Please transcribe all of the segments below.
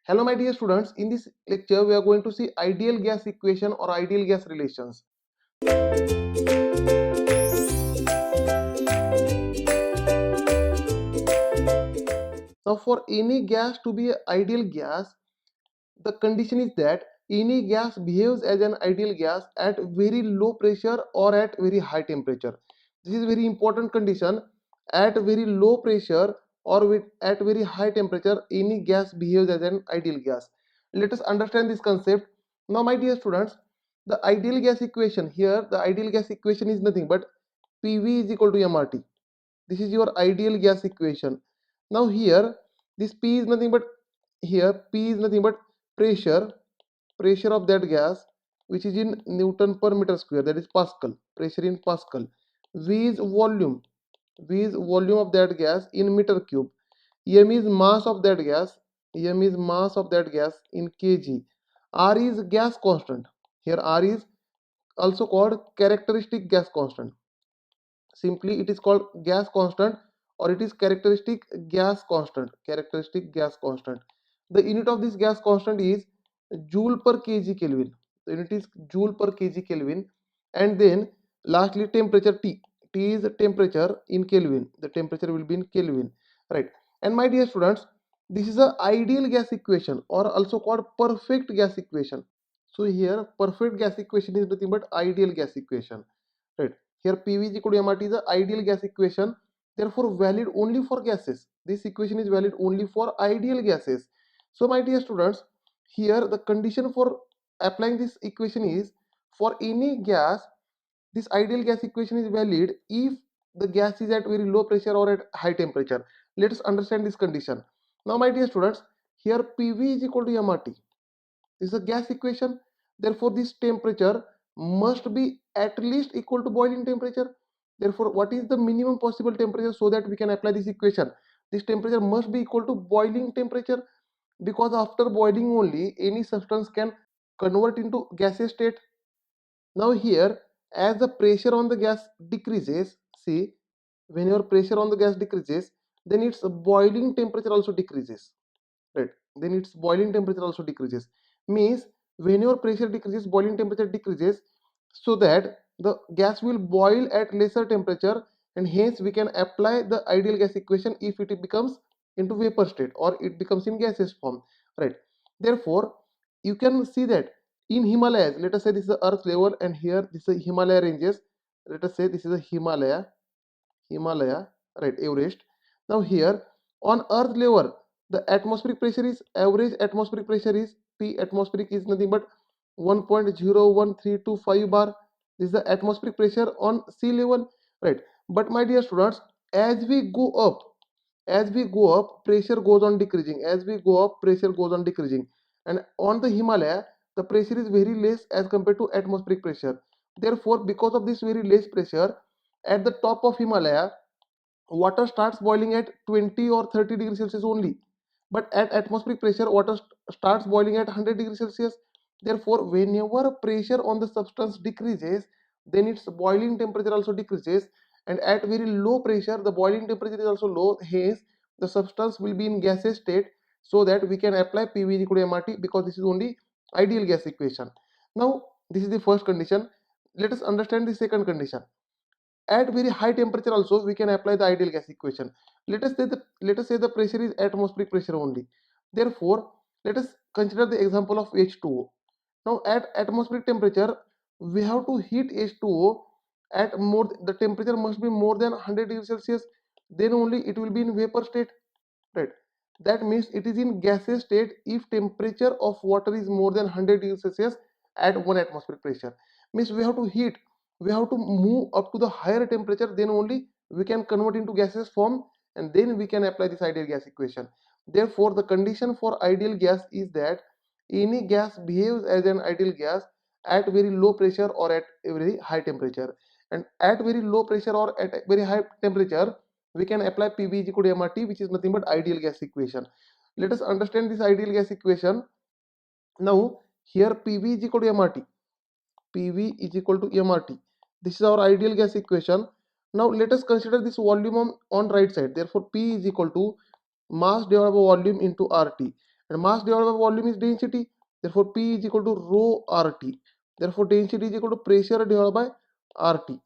Hello my dear students, in this lecture we are going to see ideal gas equation or ideal gas relations. Now for any gas to be an ideal gas, the condition is that any gas behaves as an ideal gas at very low pressure or at very high temperature. This is very important condition. At very low pressure or at very high temperature, any gas behaves as an ideal gas. Let us understand this concept. Now my dear students, the ideal gas equation here, the ideal gas equation is nothing but PV is equal to MRT. This is your ideal gas equation. Now here this P is nothing but, here P is nothing but pressure of that gas, which is in Newton per meter square, that is Pascal, pressure in Pascal. V is volume of that gas in meter cube. M is mass of that gas, in kg. R is gas constant. Here R is also called characteristic gas constant. Simply it is called gas constant, or it is characteristic gas constant. The unit of this gas constant is joule per kg Kelvin. The unit is joule per kg Kelvin. And then lastly temperature T. T is temperature in Kelvin. The temperature will be in Kelvin, right? And my dear students, this is a ideal gas equation, or also called perfect gas equation. So here perfect gas equation is nothing but ideal gas equation, right? Here PV is equal to MRT is the ideal gas equation, therefore valid only for gases. This equation is valid only for ideal gases. So my dear students, here the condition for applying this equation is, for any gas, this ideal gas equation is valid if the gas is at very low pressure or at high temperature. Let us understand this condition. Now my dear students, here PV is equal to MRT. This is a gas equation, therefore this temperature must be at least equal to boiling temperature. Therefore what is the minimum possible temperature, so that we can apply this equation? This temperature must be equal to boiling temperature, because after boiling only any substance can convert into gaseous state. Now here, as the pressure on the gas decreases, see, when your pressure on the gas decreases, then its boiling temperature also decreases, right? Then its boiling temperature also decreases. Means when your pressure decreases, boiling temperature decreases, so that the gas will boil at lesser temperature, and hence we can apply the ideal gas equation if it becomes into vapor state or it becomes in gaseous form, right? Therefore you can see that in Himalayas, let us say this is the earth level and here this is Himalaya ranges. Let us say this is a Himalaya, right, Everest. Now here on earth level, the atmospheric pressure is, average atmospheric pressure is P atmospheric is nothing but 1.01325 bar. This is the atmospheric pressure on sea level, right? But my dear students, as we go up, pressure goes on decreasing. And on the Himalaya, the pressure is very less as compared to atmospheric pressure. Therefore, because of this very less pressure, at the top of Himalaya, water starts boiling at 20 or 30 degrees Celsius only. But at atmospheric pressure, water starts boiling at 100 degrees Celsius. Therefore, whenever pressure on the substance decreases, then its boiling temperature also decreases. And at very low pressure, the boiling temperature is also low. Hence, the substance will be in gaseous state, so that we can apply PV equal to MRT, because this is only ideal gas equation. Now, this is the first condition. Let us understand the second condition. At very high temperature also we can apply the ideal gas equation. Let us say the pressure is atmospheric pressure only. Therefore let us consider the example of H2O. Now at atmospheric temperature we have to heat H2O at more, the temperature must be more than 100 degrees Celsius, then only it will be in vapor state, right? That means it is in gaseous state if temperature of water is more than 100 degrees Celsius at 1 atmospheric pressure. Means we have to heat, we have to move up to the higher temperature, then only we can convert into gaseous form, and then we can apply this ideal gas equation. Therefore the condition for ideal gas is that any gas behaves as an ideal gas at very low pressure or at a very high temperature. And at very low pressure or at a very high temperature, we can apply PV is equal to MRT, which is nothing but ideal gas equation. Let us understand this ideal gas equation. Now here PV is equal to MRT. PV is equal to MRT. This is our ideal gas equation. Now let us consider this volume on right side. Therefore P is equal to mass divided by volume into RT. and mass divided by volume is density. Therefore, P is equal to rho RT. Therefore, density is equal to pressure divided by RT.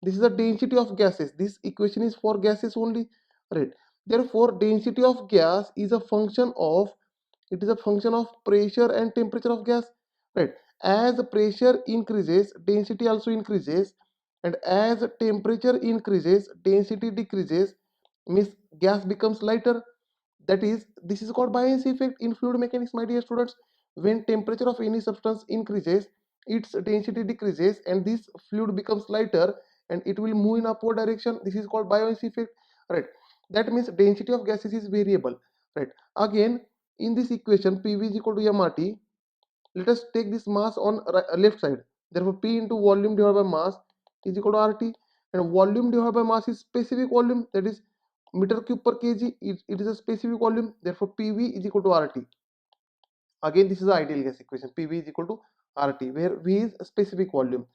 This is the density of gases. This equation is for gases only, right? Therefore, density of gas is a function of, it is a function of pressure and temperature of gas, right? As the pressure increases, density also increases, and as temperature increases, density decreases, means gas becomes lighter. That is, this is called buoyancy effect in fluid mechanics, my dear students. When temperature of any substance increases, its density decreases and this fluid becomes lighter and it will move in upward direction. This is called buoyancy effect, right? That means density of gases is variable, right? Again, in this equation, PV is equal to mRT. Let us take this mass on left side. Therefore, P into volume divided by mass is equal to RT, and volume divided by mass is specific volume, that is meter cube per kg. It is a specific volume. Therefore, PV is equal to RT. Again, this is the ideal gas equation. PV is equal to RT, where V is a specific volume.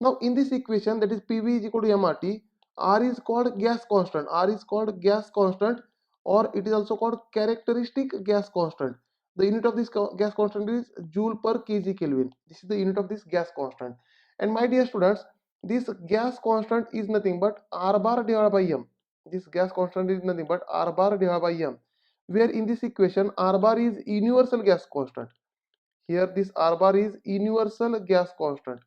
Now, in this equation, that is PV is equal to mRT, R is called gas constant. R is called gas constant, or it is also called characteristic gas constant. The unit of this gas constant is joule per kg Kelvin. This is the unit of this gas constant. And my dear students, this gas constant is nothing but R bar divided by M. This gas constant is nothing but R bar divided by M, where in this equation R bar is universal gas constant. Here this R bar is universal gas constant.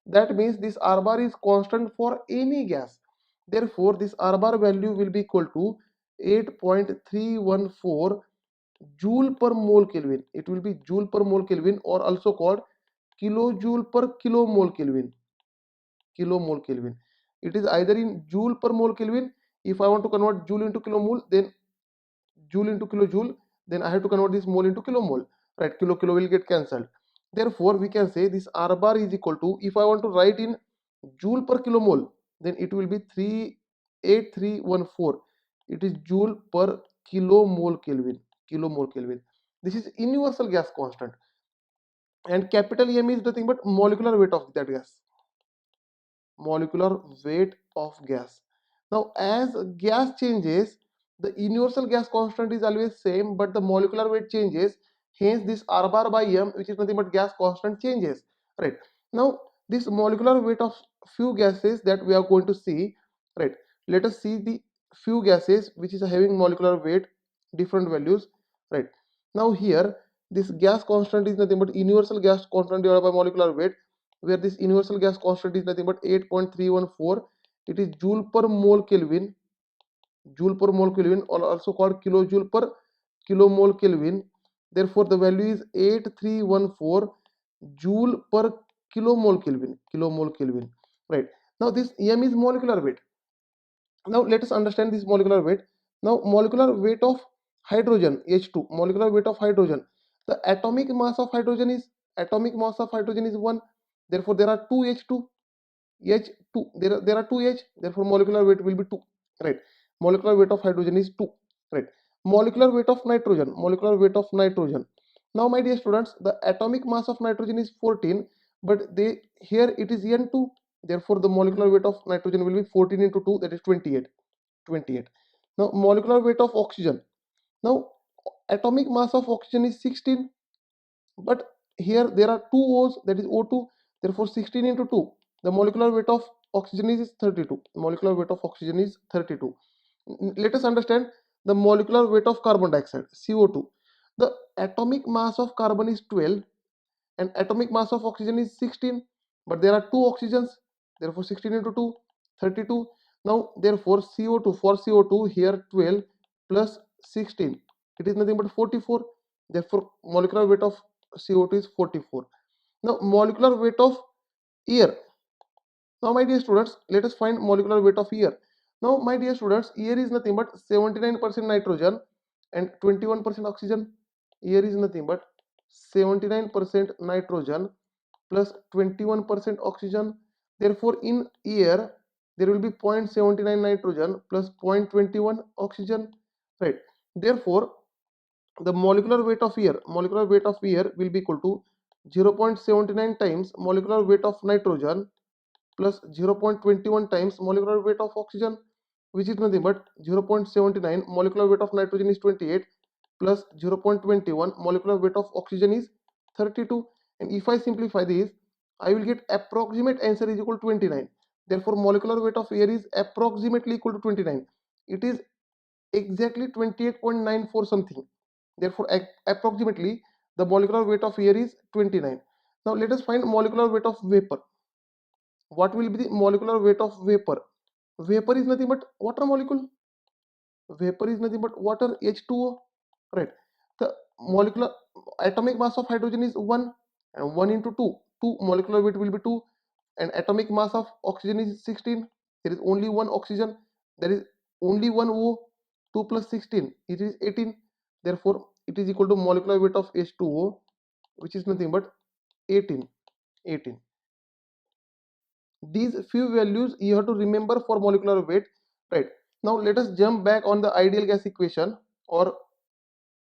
That means this R bar is constant for any gas. Therefore, this R bar value will be equal to 8.314 joule per mole Kelvin. It will be joule per mole Kelvin, or also called kilojoule per kilomole Kelvin. Kilomole Kelvin. It is either in joule per mole Kelvin. If I want to convert joule into kilomole, then joule into kilojoule, then I have to convert this mole into kilomole, right? Kilo will get cancelled. Therefore, we can say this R bar is equal to, if I want to write in joule per kilomole, then it will be 38314. It is joule per kilomole Kelvin. Kilomole Kelvin. This is universal gas constant, and capital M is nothing but molecular weight of that gas. Molecular weight of gas. Now, as gas changes, the universal gas constant is always same, but the molecular weight changes. Hence, this R bar by M, which is nothing but gas constant, changes. Right. Now, this molecular weight of few gases that we are going to see. Right. Let us see the few gases which is having molecular weight, different values. Right. Now here, this gas constant is nothing but universal gas constant divided by molecular weight, where this universal gas constant is nothing but 8.314. It is joule per mole Kelvin, joule per mole Kelvin, or also called kilojoule per kilomole Kelvin. Therefore, the value is 8314 joule per kilomole Kelvin, kilomole Kelvin. Right. Now, this M is molecular weight. Now, let us understand this molecular weight. Now, molecular weight of hydrogen, H2, molecular weight of hydrogen. The atomic mass of hydrogen is 1. Therefore, there are 2 H2. H2, there are 2 H. Therefore, molecular weight will be 2. Right. Molecular weight of hydrogen is 2. Right. Molecular weight of nitrogen. Molecular weight of nitrogen. Now, my dear students, the atomic mass of nitrogen is 14, but here it is N2. Therefore, the molecular weight of nitrogen will be 14 into 2, that is 28. 28. Now, molecular weight of oxygen. Now, atomic mass of oxygen is 16, but here there are two O's, that is O2. Therefore, 16 into 2, the molecular weight of oxygen is 32. Molecular weight of oxygen is 32. Let us understand the molecular weight of carbon dioxide, CO2. The atomic mass of carbon is 12 and atomic mass of oxygen is 16, but there are two oxygens. Therefore, 16 into 2, 32. Now, therefore, CO2, for CO2 here 12 plus 16, it is nothing but 44. Therefore, molecular weight of CO2 is 44. Now, molecular weight of air. Now, my dear students, let us find molecular weight of air. Now, my dear students, air is nothing but 79% nitrogen and 21% oxygen. Air is nothing but 79% nitrogen plus 21% oxygen. Therefore, in air, there will be 0.79 nitrogen plus 0.21 oxygen. Right. Therefore, the molecular weight of air will be equal to 0.79 times molecular weight of nitrogen plus 0.21 times molecular weight of oxygen, which is nothing but 0.79. Molecular weight of nitrogen is 28, plus 0.21, molecular weight of oxygen is 32. And if I simplify this, I will get approximate answer is equal to 29. Therefore molecular weight of air is approximately equal to 29. It is exactly 28.94 something. Therefore approximately the molecular weight of air is 29. Now let us find molecular weight of vapor. What will be the molecular weight of vapor? Vapor is nothing but water molecule. Vapor is nothing but water, H2O, right? The molecular atomic mass of hydrogen is 1, and 1 into 2, 2 molecular weight will be 2, and atomic mass of oxygen is 16. There is only one oxygen, there is only one O. 2 plus 16, it is 18. Therefore it is equal to molecular weight of H2O, which is nothing but 18. 18. These few values you have to remember for molecular weight, right? Now let us jump back on the ideal gas equation, or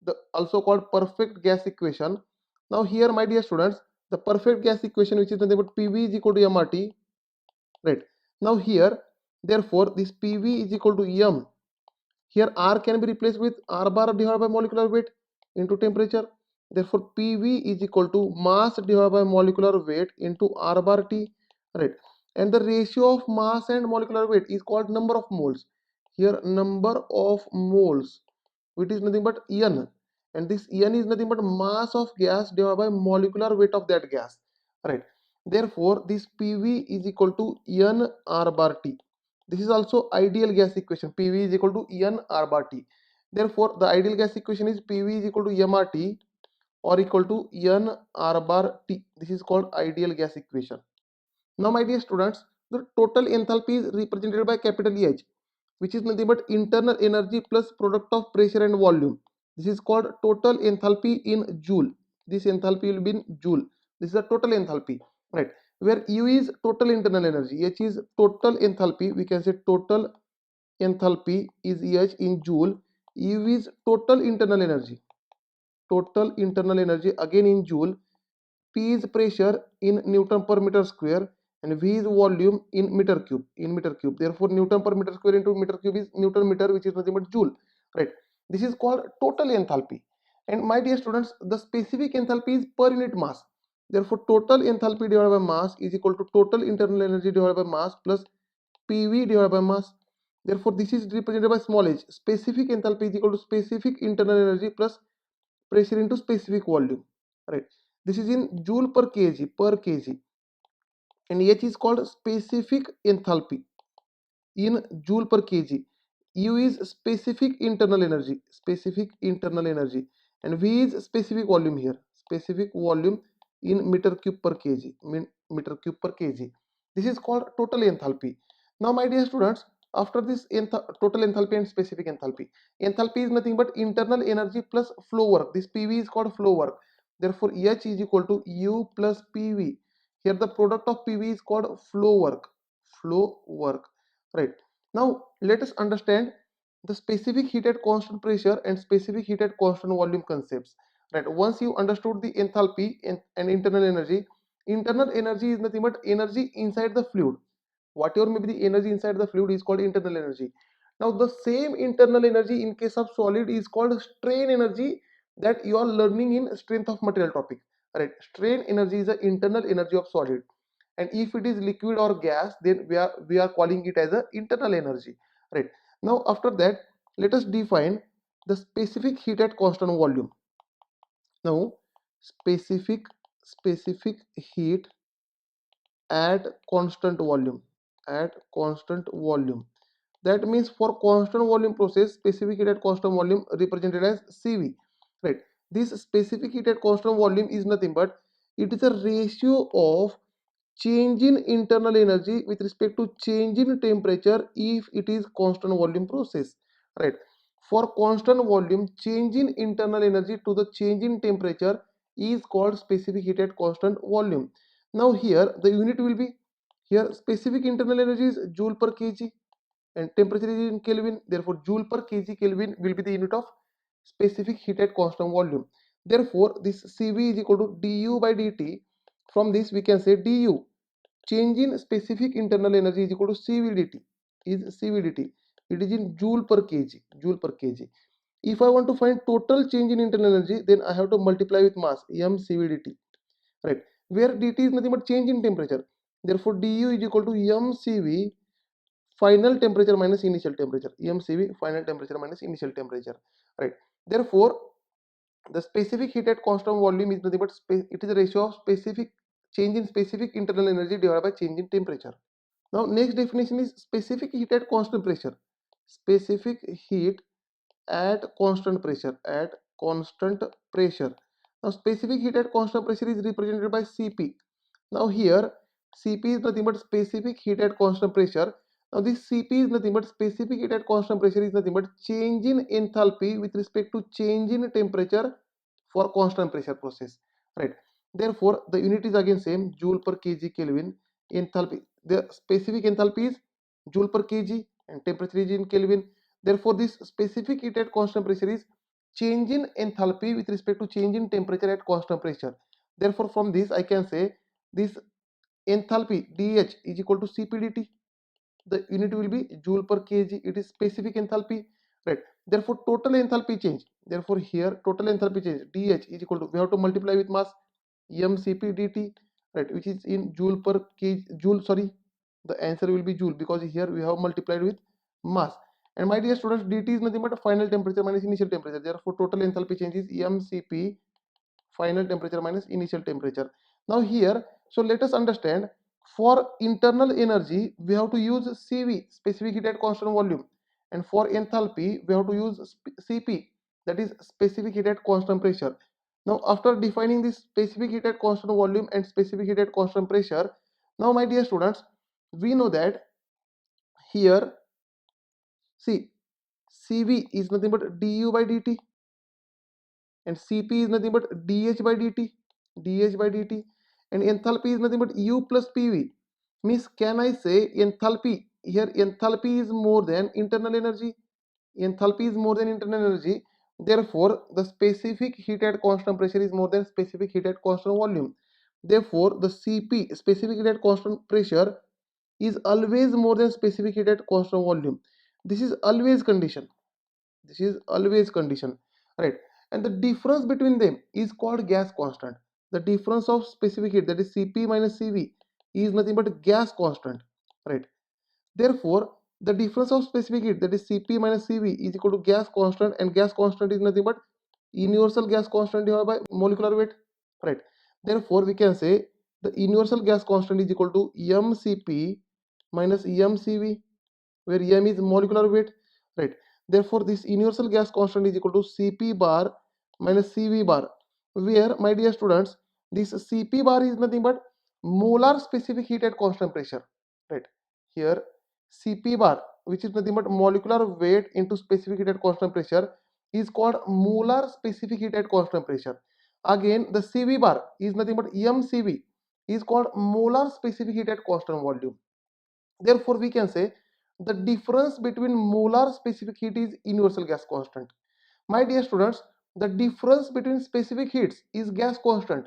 the also called perfect gas equation. Now here my dear students, the perfect gas equation, which is nothing but PV is equal to mRT, right? Now here, therefore this PV is equal to m. Here R can be replaced with R bar divided by molecular weight into temperature. Therefore PV is equal to mass divided by molecular weight into R bar T, right? And the ratio of mass and molecular weight is called number of moles. Here number of moles, which is nothing but N, and this N is nothing but mass of gas divided by molecular weight of that gas, right? Therefore this PV is equal to N R bar T. This is also ideal gas equation. PV is equal to N R bar T. Therefore the ideal gas equation is PV is equal to mRT or equal to N R bar T. This is called ideal gas equation. Now my dear students, the total enthalpy is represented by capital EH, which is nothing but internal energy plus product of pressure and volume. This is called total enthalpy in joule. This enthalpy will be in joule. This is the total enthalpy, right? Where U is total internal energy, H is total enthalpy. We can say total enthalpy is EH in joule. U is total internal energy. Total internal energy again in joule. P is pressure in Newton per meter square, and V is volume in meter cube. Therefore Newton per meter square into meter cube is Newton meter, which is nothing but joule, right? This is called total enthalpy. And my dear students, the specific enthalpy is per unit mass. Therefore total enthalpy divided by mass is equal to total internal energy divided by mass plus PV divided by mass. Therefore this is represented by small h. Specific enthalpy is equal to specific internal energy plus pressure into specific volume, right? This is in joule per kg, and H is called specific enthalpy in joule per kg. U is specific internal energy, and V is specific volume here, specific volume in meter cube per kg, This is called total enthalpy. Now my dear students, after this total enthalpy and specific enthalpy, enthalpy is nothing but internal energy plus flow work. This PV is called flow work. Therefore H is equal to U plus PV. Here the product of PV is called flow work, right? Now let us understand the specific heat at constant pressure and specific heat at constant volume concepts, right? Once you understood the enthalpy and internal energy is nothing but energy inside the fluid. Whatever may be the energy inside the fluid is called internal energy. Now the same internal energy in case of solid is called strain energy, that you are learning in strength of material topic, right? Strain energy is the internal energy of solid, and if it is liquid or gas, then we are calling it as a internal energy, right? Now after that, let us define the specific heat at constant volume. Now specific heat at constant volume, that means for constant volume process, specific heat at constant volume represented as CV, right? This specific heat at constant volume is nothing but it is a ratio of change in internal energy with respect to change in temperature if it is constant volume process, right? For constant volume, change in internal energy to the change in temperature is called specific heat at constant volume. Now here the unit will be, here specific internal energy is joule per kg and temperature is in Kelvin. Therefore joule per kg Kelvin will be the unit of specific heat at constant volume. Therefore this CV is equal to du by dt. From this we can say du, change in specific internal energy, is equal to CVDT. It is in joule per kg, If I want to find total change in internal energy, then I have to multiply with mass, mCv dt, right? Where dt is nothing but change in temperature. Therefore, du is equal to mCv final temperature minus initial temperature, mCv final temperature minus initial temperature, right? Therefore, the specific heat at constant volume is nothing but it is a ratio of specific change in specific internal energy divided by change in temperature. Now, next definition is specific heat at constant pressure. Specific heat at constant pressure. At constant pressure. Now, specific heat at constant pressure is represented by Cp. Now, here Cp is nothing but specific heat at constant pressure. Now, this Cp is nothing but specific heat at constant pressure is nothing but change in enthalpy with respect to change in temperature for constant pressure process, right? Therefore, the unit is again same, joule per kg Kelvin. Enthalpy, the specific enthalpy is joule per kg and temperature is in Kelvin. Therefore, this specific heat at constant pressure is change in enthalpy with respect to change in temperature at constant pressure. Therefore, from this I can say this enthalpy dH is equal to Cp dt. The unit will be joule per kg. It is specific enthalpy, right? Therefore, total enthalpy change. Therefore, here total enthalpy change dH is equal to, we have to multiply with mass, mCp dt, right? Which is in joule per kg, joule. Sorry, the answer will be joule because here we have multiplied with mass. And my dear students, dt is nothing but final temperature minus initial temperature. Therefore, total enthalpy change is mCp final temperature minus initial temperature. Now here, so let us understand, for internal energy we have to use Cv, specific heat at constant volume, and for enthalpy we have to use Cp, that is specific heat at constant pressure. Now after defining this specific heat at constant volume and specific heat at constant pressure, now my dear students, we know that here, see, Cv is nothing but du by dt and Cp is nothing but dH by dt, and enthalpy is nothing but U plus PV. Means, can I say enthalpy, here enthalpy is more than internal energy, enthalpy is more than internal energy. Therefore, the specific heat at constant pressure is more than specific heat at constant volume. Therefore, the Cp, specific heat at constant pressure, is always more than specific heat at constant volume. This is always condition, this is always condition, right? And the difference between them is called gas constant. The difference of specific heat, that is Cp minus Cv, is nothing but gas constant, right? Therefore, the difference of specific heat, that is Cp minus Cv, is equal to gas constant, and gas constant is nothing but universal gas constant divided by molecular weight, right? Therefore, we can say the universal gas constant is equal to mCp minus mCv, where m is molecular weight, right? Therefore, this universal gas constant is equal to Cp bar minus Cv bar, where, my dear students, this Cp bar is nothing but molar specific heat at constant pressure, right? Here Cp bar, which is nothing but molecular weight into specific heat at constant pressure, is called molar specific heat at constant pressure. Again, the Cv bar is nothing but mCv, is called molar specific heat at constant volume. Therefore, we can say the difference between molar specific heat is universal gas constant. My dear students, the difference between specific heats is gas constant,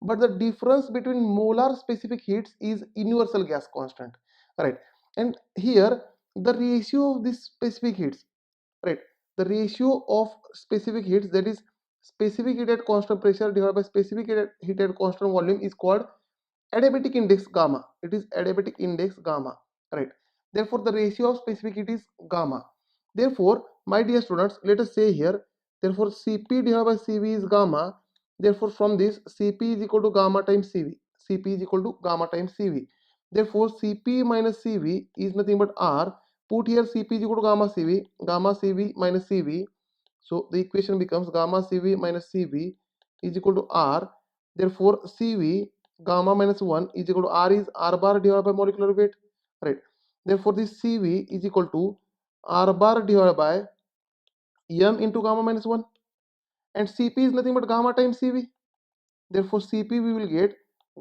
but the difference between molar specific heats is universal gas constant, right? And here the ratio of these specific heats, right? The ratio of specific heats, that is specific heat at constant pressure divided by specific heat at constant volume, is called adiabatic index gamma. It is adiabatic index gamma, right? Therefore, the ratio of specific heat is gamma. Therefore, my dear students, let us say here, therefore Cp divided by Cv is gamma. Therefore, from this Cp is equal to gamma times Cv. Cp is equal to gamma times Cv. Therefore, Cp minus Cv is nothing but R. Put here Cp is equal to gamma Cv minus Cv. So the equation becomes gamma Cv minus Cv is equal to R. Therefore, Cv gamma minus 1 is equal to R, is R bar divided by molecular weight, right? Therefore, this Cv is equal to R bar divided by m into gamma minus 1, and Cp is nothing but gamma times Cv. Therefore, Cp we will get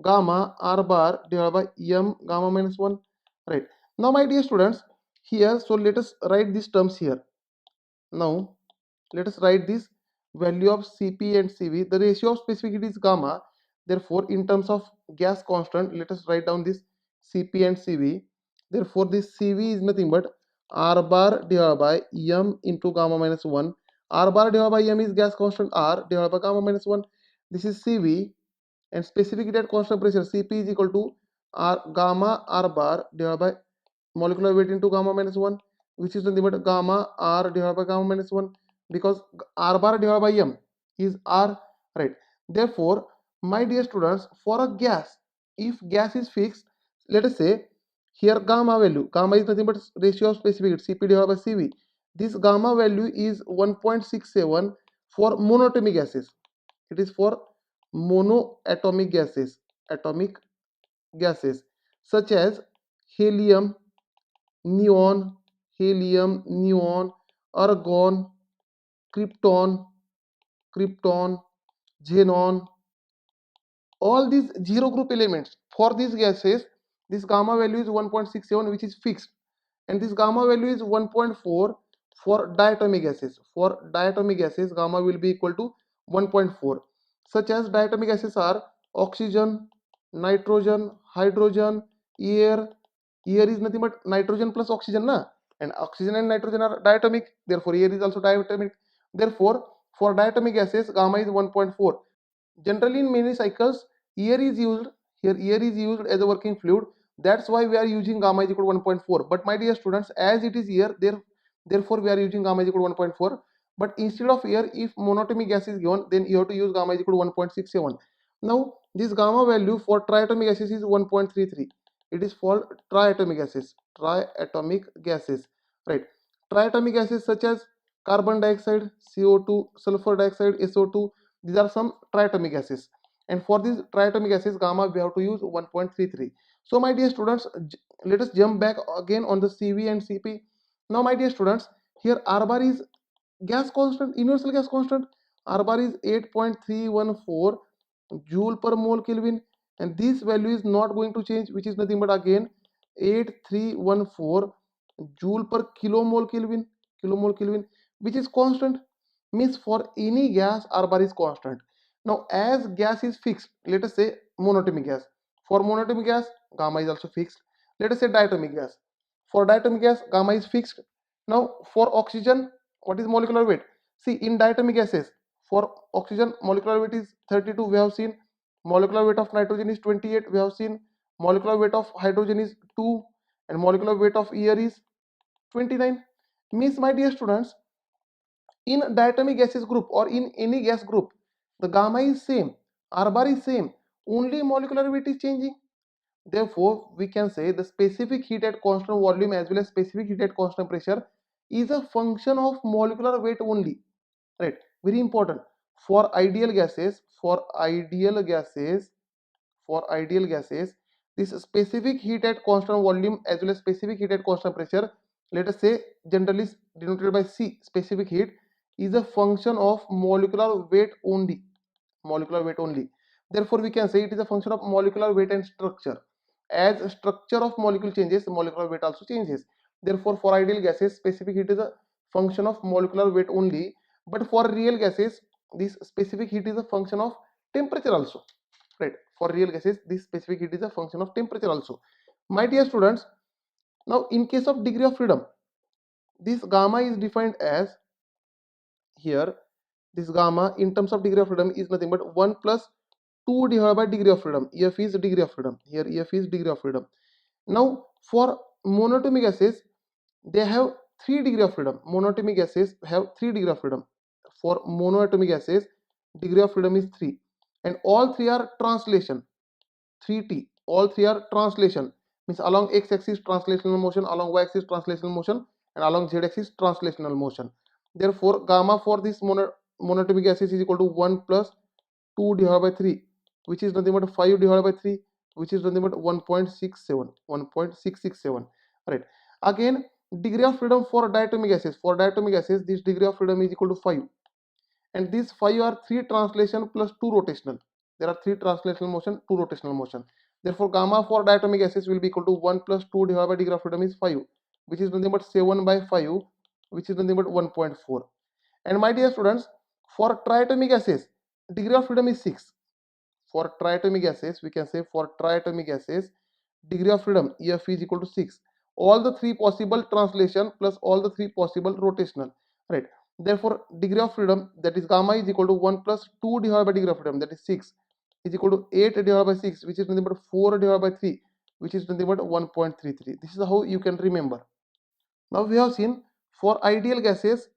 gamma R bar divided by m gamma minus 1, right? Now, my dear students, here, so let us write these terms here. Now, let us write this value of Cp and Cv. The ratio of specific heat is gamma. Therefore, in terms of gas constant, let us write down this Cp and Cv. Therefore, this Cv is nothing but R bar divided by m into gamma minus 1. R bar divided by m is gas constant R divided by gamma minus 1. This is Cv, and specific heat at constant pressure Cp is equal to R gamma R bar divided by molecular weight into gamma minus 1, which is nothing but gamma R divided by gamma minus 1, because R bar divided by m is R, right? Therefore, my dear students, for a gas, if gas is fixed, let us say here gamma value, gamma is nothing but ratio of specific heat Cp divided by Cv. This gamma value is 1.67 for monatomic gases. It is for monoatomic gases, atomic gases such as helium, neon, argon, krypton, xenon, all these zero group elements. For these gases, this gamma value is 1.67, which is fixed, and this gamma value is 1.4 for diatomic gases. For diatomic gases, gamma will be equal to 1.4. Such as diatomic gases are oxygen, nitrogen, hydrogen, air. Air is nothing but nitrogen plus oxygen, na? And oxygen and nitrogen are diatomic. Therefore, air is also diatomic. Therefore, for diatomic gases, gamma is 1.4. Generally, in many cycles, air is used. Here, air is used as a working fluid. That's why we are using gamma is equal to 1.4. But my dear students, as it is air, therefore we are using gamma is equal to 1.4. But instead of air, if monatomic gas is given, then you have to use gamma is equal to 1.67. Now, this gamma value for triatomic gases is 1.33. It is for triatomic gases. Triatomic gases, right? Triatomic gases such as carbon dioxide, CO2, sulfur dioxide, SO2. These are some triatomic gases, and for these triatomic gases, gamma we have to use 1.33. So my dear students, let us jump back again on the Cv and Cp. Now my dear students, here R bar is gas constant, universal gas constant. R bar is 8.314 joule per mole Kelvin, and this value is not going to change, which is nothing but again 8314 joule per kilomole Kelvin, which is constant. Means for any gas, R bar is constant. Now, as gas is fixed, let us say monatomic gas. For monatomic gas, gamma is also fixed. Let us say diatomic gas. For diatomic gas, gamma is fixed. Now, for oxygen, what is molecular weight? See, in diatomic gases, for oxygen, molecular weight is 32, we have seen. Molecular weight of nitrogen is 28, we have seen. Molecular weight of hydrogen is 2, and molecular weight of air is 29. Means, my dear students, in diatomic gases group or in any gas group, the gamma is same, R bar is same, only molecular weight is changing. Therefore, we can say the specific heat at constant volume as well as specific heat at constant pressure is a function of molecular weight only, right? Very important. For ideal gases, this specific heat at constant volume as well as specific heat at constant pressure, let us say generally denoted by C, specific heat, is a function of molecular weight only. Therefore, we can say it is a function of molecular weight and structure. As structure of molecule changes, molecular weight also changes. Therefore, for ideal gases, specific heat is a function of molecular weight only. But for real gases, this specific heat is a function of temperature also, right? For real gases, this specific heat is a function of temperature also. My dear students, now in case of degree of freedom, this gamma is defined as, here this gamma in terms of degree of freedom is nothing but 1 plus 2 divided by degree of freedom. F is degree of freedom. Here F is degree of freedom. Now for monatomic gases, they have 3 degree of freedom. Monatomic gases have 3 degree of freedom. For monoatomic gases, degree of freedom is 3, and all three are translation. 3T, all three are translation. Means along x-axis translational motion, along y-axis translational motion, and along z-axis translational motion. Therefore, gamma for this monatomic gases is equal to 1 plus 2 divided by 3, which is nothing but 5 divided by 3, which is nothing but 1.67. Right. Again, degree of freedom for diatomic gases. For diatomic gases, this degree of freedom is equal to 5. And these 5 are 3 translation plus 2 rotational. There are 3 translational motion, 2 rotational motion. Therefore, gamma for diatomic gases will be equal to 1 plus 2 divided by degree of freedom is 5, which is nothing but 7 by 5, which is nothing but 1.4. And my dear students, for triatomic gases, degree of freedom is 6. For triatomic gases, we can say for triatomic gases, degree of freedom F is equal to 6. All the 3 possible translation plus all the 3 possible rotational, right? Therefore, degree of freedom, that is gamma, is equal to 1 plus 2 divided by degree of freedom, that is 6, is equal to 8 divided by 6, which is nothing but 4 divided by 3, which is nothing but 1.33. This is how you can remember. Now we have seen for ideal gases,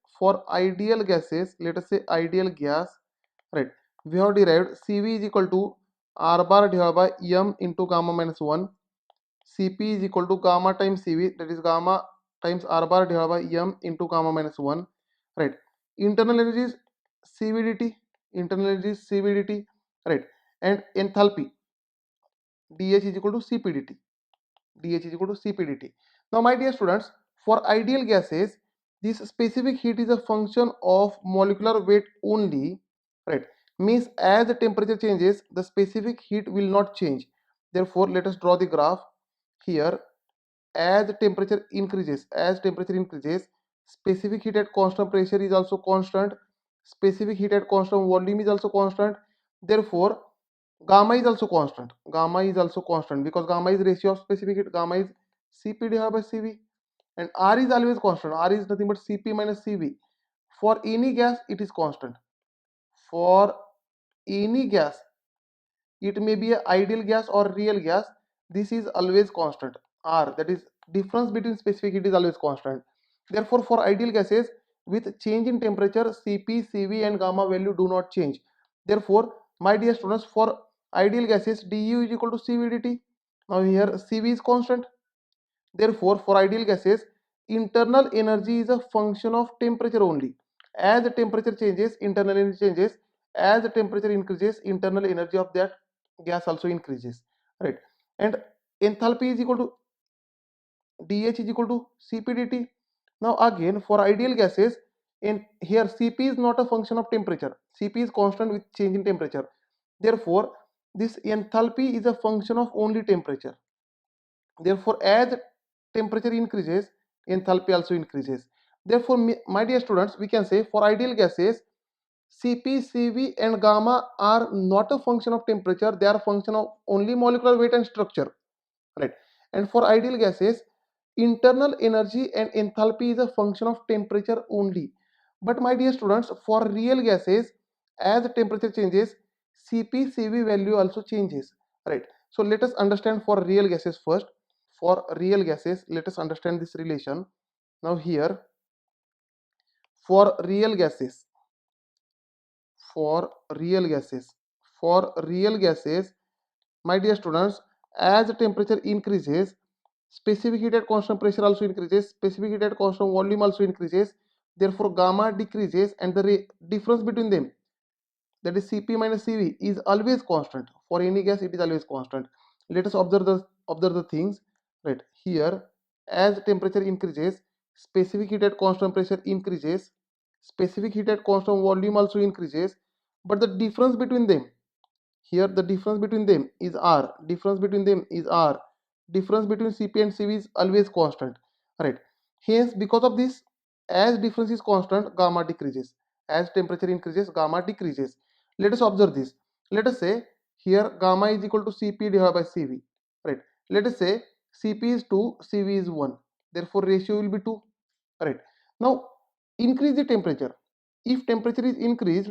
let us say ideal gas, right? We have derived Cv is equal to R bar divided by m into gamma minus 1. Cp is equal to gamma times Cv, that is gamma times R bar divided by m into gamma minus 1, right? Internal energy is CVDT, right? And enthalpy, dH is equal to CPDT. dH is equal to CPDT. Now, my dear students, for ideal gases, this specific heat is a function of molecular weight only, right? Means as the temperature changes, the specific heat will not change. Therefore, let us draw the graph here. As temperature increases, specific heat at constant pressure is also constant. Specific heat at constant volume is also constant. Therefore, gamma is also constant. Because gamma is ratio of specific heat. Gamma is Cp divided by Cv, and R is always constant. R is nothing but Cp minus Cv. For any gas, it is constant. For any gas, it may be an ideal gas or real gas. This is always constant. R, that is difference between specific heat, is always constant. Therefore, for ideal gases with change in temperature, Cp, Cv and gamma value do not change. Therefore, my dear students, for ideal gases, du is equal to CvdT. Now here Cv is constant. Therefore, for ideal gases, internal energy is a function of temperature only. As the temperature changes, internal energy changes. As the temperature increases, internal energy of that gas also increases, right? And enthalpy is equal to dH is equal to CpdT. Now again, for ideal gases, in here Cp is not a function of temperature. Cp is constant with change in temperature. Therefore, this enthalpy is a function of only temperature. Therefore, as temperature increases, enthalpy also increases. Therefore, my dear students, we can say for ideal gases, Cp, Cv and gamma are not a function of temperature. They are a function of only molecular weight and structure, right? And for ideal gases, internal energy and enthalpy is a function of temperature only. But my dear students, for real gases, as temperature changes, Cp, Cv value also changes, right? So let us understand for real gases first. For real gases, let us understand this relation. Now here, for real gases, for real gases, for real gases, my dear students, as the temperature increases, specific heat at constant pressure also increases, specific heat at constant volume also increases. Therefore, gamma decreases and the difference between them, that is Cp minus Cv, is always constant. For any gas, it is always constant. Let us observe the things, right? Here, as temperature increases, specific heat at constant pressure increases, specific heat at constant volume also increases, but the difference between them, here the difference between them is R. Difference between Cp and Cv is always constant, right? Hence, because of this, as difference is constant, gamma decreases. As temperature increases, gamma decreases. Let us observe this. Let us say here gamma is equal to Cp divided by Cv, right? Let us say Cp is 2, Cv is 1. Therefore, ratio will be 2, right? Now, increase the temperature. If temperature is increased,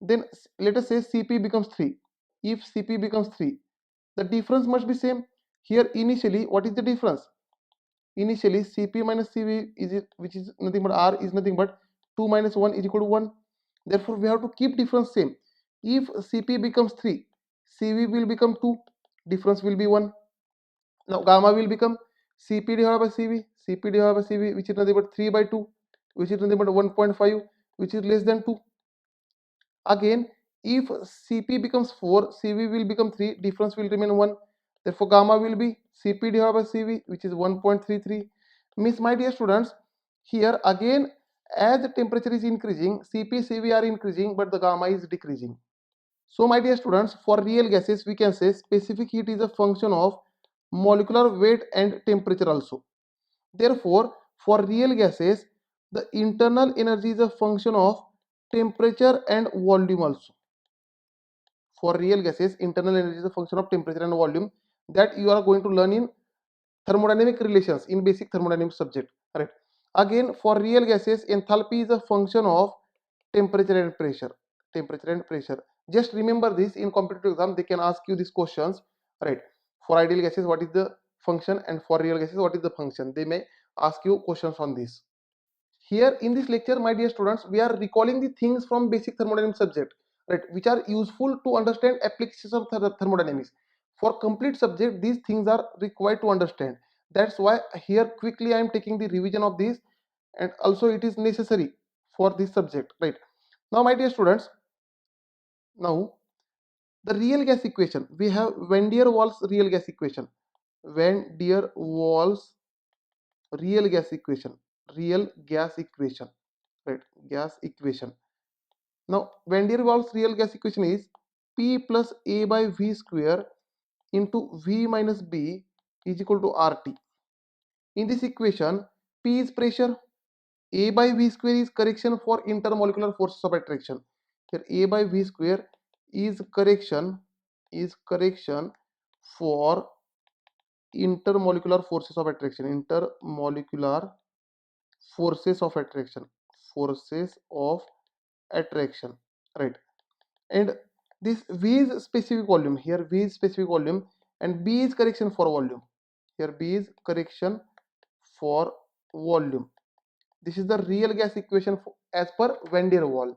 then let us say Cp becomes 3. If Cp becomes 3, the difference must be same. Here initially, what is the difference? Initially, Cp minus Cv is it, which is nothing but R, is nothing but 2 minus 1 is equal to 1. Therefore, we have to keep difference same. If Cp becomes 3, Cv will become 2, difference will be 1. Now gamma will become Cp divided by Cv, which is nothing but 3 by 2, which is nothing but 1.5, which is less than 2. Again, if Cp becomes 4, Cv will become 3, difference will remain 1. Therefore, gamma will be Cp divided by Cv, which is 1.33. Means, my dear students, here again, as the temperature is increasing, Cp, Cv are increasing, but the gamma is decreasing. So, my dear students, for real gases, we can say specific heat is a function of molecular weight and temperature also. Therefore, for real gases, the internal energy is a function of temperature and volume also. For real gases, internal energy is a function of temperature and volume, that you are going to learn in thermodynamic relations in basic thermodynamics subject, right? Again, for real gases, enthalpy is a function of temperature and pressure. Temperature and pressure. Just remember this, in competitive exam they can ask you these questions, right? For ideal gases, what is the function, and for real gases, what is the function? They may ask you questions on this. Here in this lecture, my dear students, we are recalling the things from basic thermodynamics subject, right, which are useful to understand applications of thermodynamics. For complete subject, these things are required to understand. That's why here quickly I am taking the revision of this, and also it is necessary for this subject, right? Now, my dear students, now the real gas equation, we have Van der Waals real gas equation. Van der Waals real gas equation, real gas equation, right? Gas equation. Now, Van der Waals real gas equation is P plus A by V square into V minus B is equal to RT. In this equation, P is pressure, A by V square is correction for intermolecular forces of attraction. Here A by V square is correction for intermolecular forces of attraction. Intermolecular forces of attraction. Forces of attraction. Right. And this V is specific volume. Here V is specific volume and B is correction for volume. Here B is correction for volume. This is the real gas equation as per Van der Waals.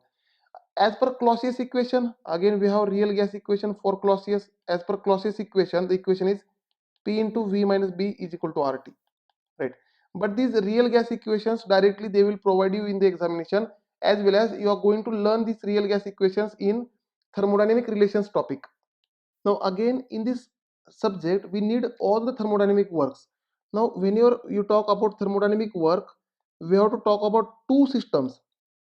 As per Clausius equation, again we have real gas equation for Clausius. As per Clausius equation, the equation is P into V minus B is equal to RT, right? But these real gas equations directly they will provide you in the examination, as well as you are going to learn these real gas equations in thermodynamic relations topic. Now again in this subject we need all the thermodynamic works. Now whenever you talk about thermodynamic work, we have to talk about two systems,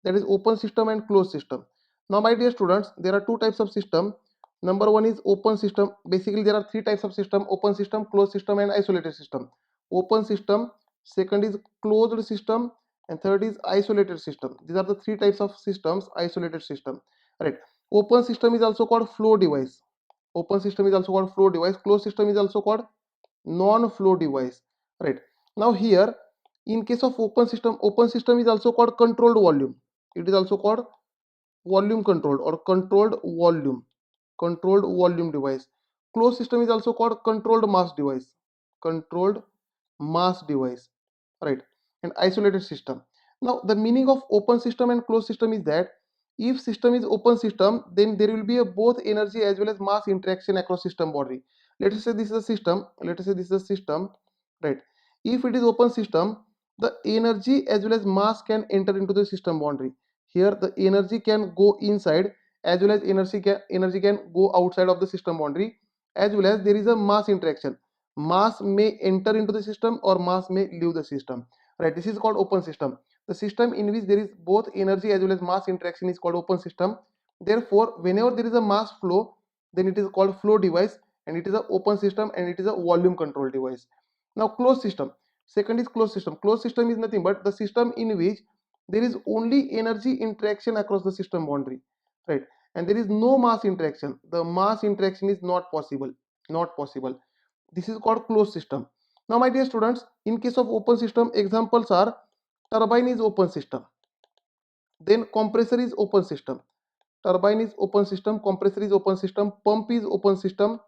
that is open system and closed system. Now my dear students, there are two types of system. Number one is open system. Basically there are three types of system: open system, closed system and isolated system. Open system, second is closed system, and third is isolated system. These are the three types of systems. Isolated system, right? Open system is also called flow device. Open system is also called flow device. Closed system is also called non-flow device, right? Now here in case of open system is also called controlled volume. It is also called volume controlled or controlled volume device. Closed system is also called controlled mass device. Controlled mass device, right? And isolated system. Now the meaning of open system and closed system is that if system is open system, then there will be a both energy as well as mass interaction across system boundary. Let us say this is a system, right? If it is open system, the energy as well as mass can enter into the system boundary. Here the energy can go inside as well as energy can go outside of the system boundary, as well as there is a mass interaction. Mass may enter into the system or mass may leave the system, right? This is called open system. The system in which there is both energy as well as mass interaction is called open system. Therefore whenever there is a mass flow, then it is called flow device, and it is an open system and it is a volume control device. Now closed system, second is closed system. Closed system is nothing but the system in which there is only energy interaction across the system boundary, right? And there is no mass interaction. The mass interaction is not possible, not possible. This is called closed system. Now my dear students, in case of open system, examples are turbine is open system, then compressor is open system, turbine is open system, compressor is open system, pump is open system,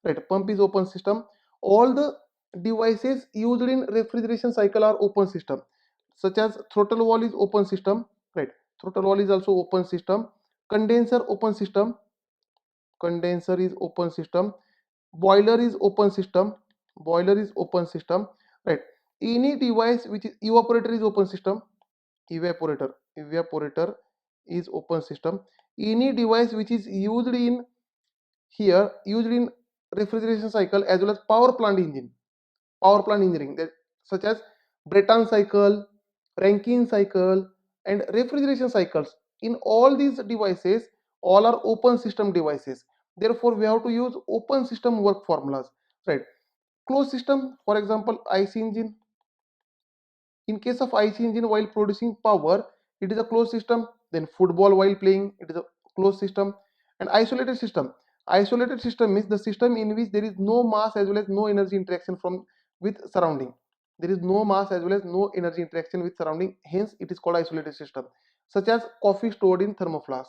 right? Pump is open system. All the devices used in refrigeration cycle are open system, such as throttle valve is open system, right? Throttle valve is also open system. Condenser open system, condenser is open system. Boiler is open system, boiler is open system, right? Any device which is evaporator is open system, evaporator is open system. Any device which is used in here, used in refrigeration cycle as well as power plant engine, power plant engineering, that such as Brayton cycle, Rankine cycle and refrigeration cycles, in all these devices all are open system devices. Therefore we have to use open system work formulas, right? Closed system, for example IC engine. In case of IC engine, while producing power, it is a closed system. Then football while playing, it is a closed system. And isolated system, isolated system is the system in which there is no mass as well as no energy interaction from with surrounding. there is no mass as well as no energy interaction with surrounding, hence it is called isolated system, such as coffee stored in thermoflask.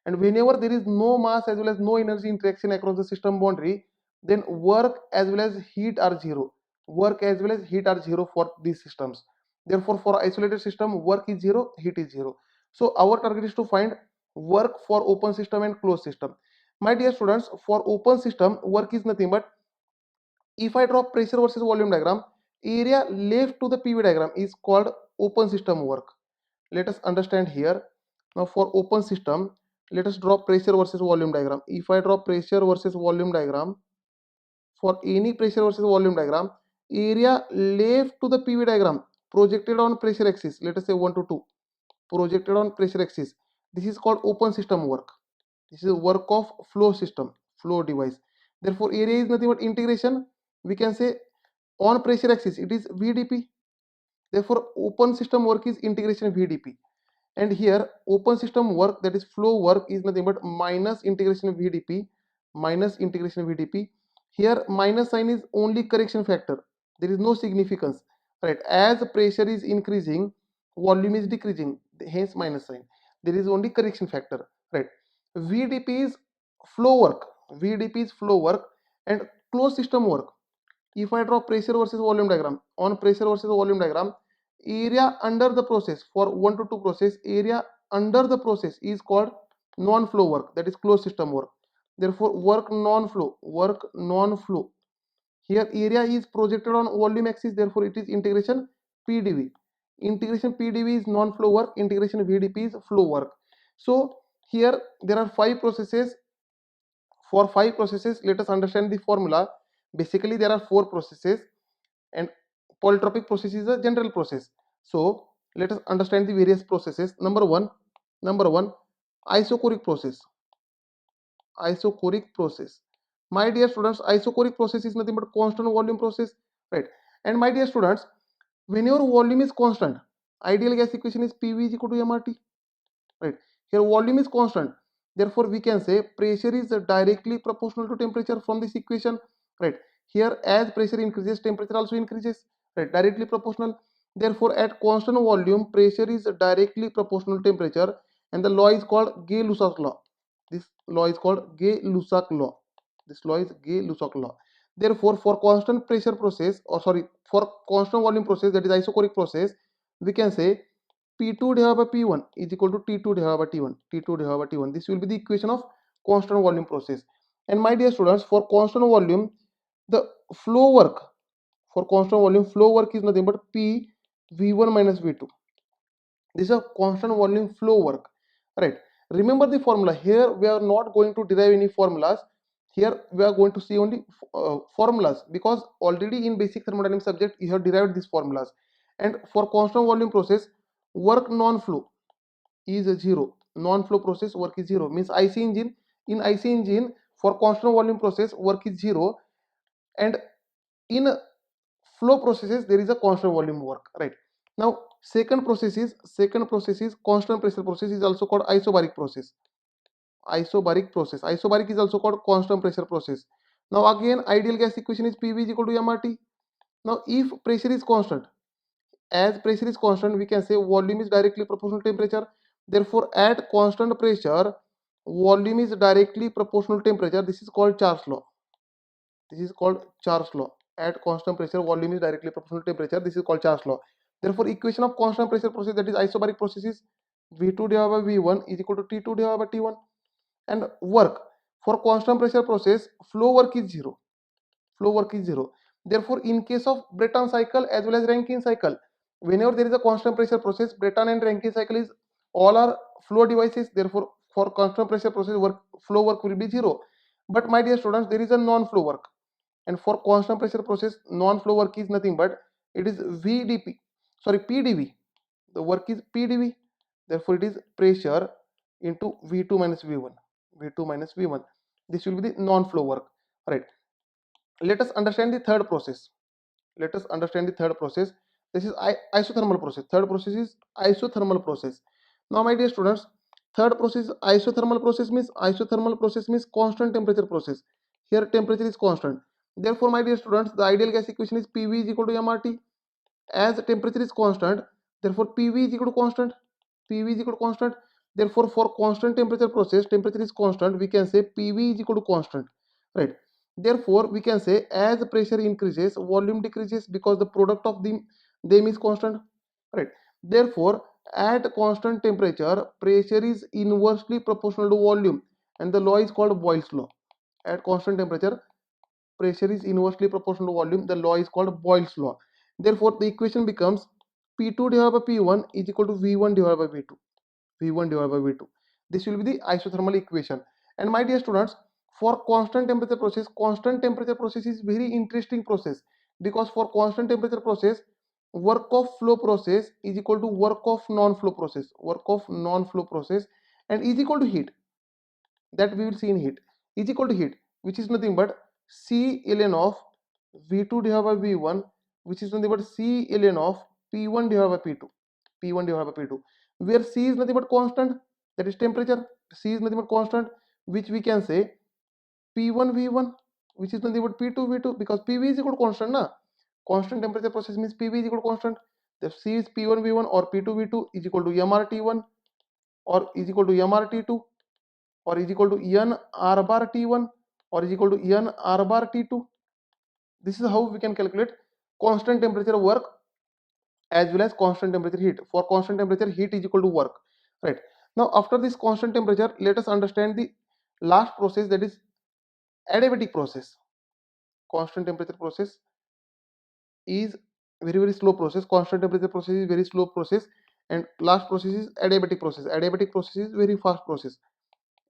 And whenever there is no mass as well as no energy interaction across the system boundary, then work as well as heat are zero. Work as well as heat are zero for these systems. Therefore, for isolated system, work is zero, heat is zero. So our target is to find work for open system and closed system. My dear students, for open system, work is nothing but, if I draw pressure versus volume diagram, area left to the PV diagram is called open system work. Let us understand here. Now for open system, let us draw pressure versus volume diagram. If I draw pressure versus volume diagram, for any pressure versus volume diagram, area left to the PV diagram projected on pressure axis, let us say 1 to 2, projected on pressure axis, this is called open system work. This is a work of flow system, flow device. Therefore area is nothing but integration, we can say, on pressure axis it is VdP. Therefore open system work is integration VdP. And here open system work, that is flow work, is nothing but minus integration VdP, minus integration VdP. Here minus sign is only correction factor, there is no significance, right? As pressure is increasing, volume is decreasing, hence minus sign, there is only correction factor, right? VdP is flow work, VdP is flow work. And closed system work, if I draw pressure versus volume diagram, on pressure versus volume diagram, area under the process for 1 to 2 process, area under the process is called non-flow work, that is closed system work. Therefore work non-flow, work non-flow, here area is projected on volume axis, therefore it is integration PdV. Integration PdV is non-flow work, integration VdP is flow work. So here there are 5 processes. For 5 processes, let us understand the formula. Basically there are 4 processes, and polytropic process is a general process. So let us understand the various processes. Number one, isochoric process. Isochoric process, my dear students, isochoric process is nothing but constant volume process, right? And my dear students, whenever volume is constant, ideal gas equation is PV is equal to MRT, right? Here volume is constant, therefore we can say pressure is directly proportional to temperature from this equation, right? Here as pressure increases, temperature also increases, right? Directly proportional. Therefore at constant volume, pressure is directly proportional to temperature, and the law is called Gay-Lussac law. This law is called Gay-Lussac law. This law is Gay-Lussac law. Therefore for constant pressure process, or sorry, for constant volume process, that is isochoric process, we can say P2 divided by P1 is equal to T2 divided by T1. T2 divided by T1. This will be the equation of constant volume process. And my dear students, for constant volume, the flow work, for constant volume, flow work is nothing but P V1 minus V2. This is a constant volume flow work, right? Remember the formula. Here we are not going to derive any formulas. Here we are going to see only formulas, because already in basic thermodynamics subject you have derived these formulas. And for constant volume process, work non-flow is a zero. Non-flow process work is zero, means IC engine, in IC engine for constant volume process work is zero, and in flow processes there is a constant volume work, right? Now second process is constant pressure process, is also called isobaric process. Isobaric is also called constant pressure process. Now again ideal gas equation is PV is equal to MRT. Now if pressure is constant, as pressure is constant, we can say volume is directly proportional to temperature. Therefore at constant pressure, volume is directly proportional to temperature. This is called Charles law. This is called Charles law. At constant pressure, volume is directly proportional to temperature. This is called Charles law. Therefore equation of constant pressure process, that is isobaric process, is V2 divided by V1 is equal to T2 divided by T1. And work, for constant pressure process, flow work is zero. Flow work is zero. Therefore in case of Brayton cycle as well as Rankine cycle, whenever there is a constant pressure process, Brayton and Rankine cycle is all are flow devices. Therefore for constant pressure process, work, flow work will be zero. But my dear students, there is a non-flow work, and for constant pressure process, non-flow work is nothing but it is VdP, sorry, PdV. The work is PdV. Therefore it is pressure into V2 minus V1. V2 minus V1. This will be the non-flow work, right? Let us understand the third process. This is isothermal process. Third process is isothermal process. Now my dear students, third process, isothermal process means constant temperature process. Here temperature is constant. Therefore my dear students, the ideal gas equation is PV is equal to MRT. as temperature is constant, therefore PV is equal to constant. PV is equal to constant. Therefore, for constant temperature process, temperature is constant. We can say PV is equal to constant, right? Therefore, we can say as pressure increases, volume decreases because the product of them is constant, right? Therefore, at constant temperature, pressure is inversely proportional to volume, and the law is called Boyle's law. At constant temperature, pressure is inversely proportional to volume. The law is called Boyle's law. Therefore, the equation becomes P2 divided by P1 is equal to V1 divided by V2. V1 divided by V2. This will be the isothermal equation. And my dear students, for constant temperature process is very interesting process, because for constant temperature process, work of flow process is equal to work of non-flow process. Work of non-flow process and is equal to heat, that we will see in heat, is equal to heat, which is nothing but C ln of V2 divided by V1, which is nothing but C ln of P1 divided by P2. P1 divided by P2, where C is nothing but constant, that is temperature. C is nothing but constant, which we can say P1 V1, which is nothing but P2 V2, because PV is equal to constant, na? Constant temperature process means PV is equal to constant. The C is P1 V1 or P2 V2 is equal to MRT1 or is equal to MRT2 or is equal to n r bar T1 or is equal to n r bar T2. This is how we can calculate constant temperature work as well as constant temperature heat. For constant temperature, heat is equal to work, right? Now, after this constant temperature, let us understand the last process, that is adiabatic process. Constant temperature process is very slow process. Constant temperature process is very slow process, and last process is adiabatic process. Adiabatic process is very fast process.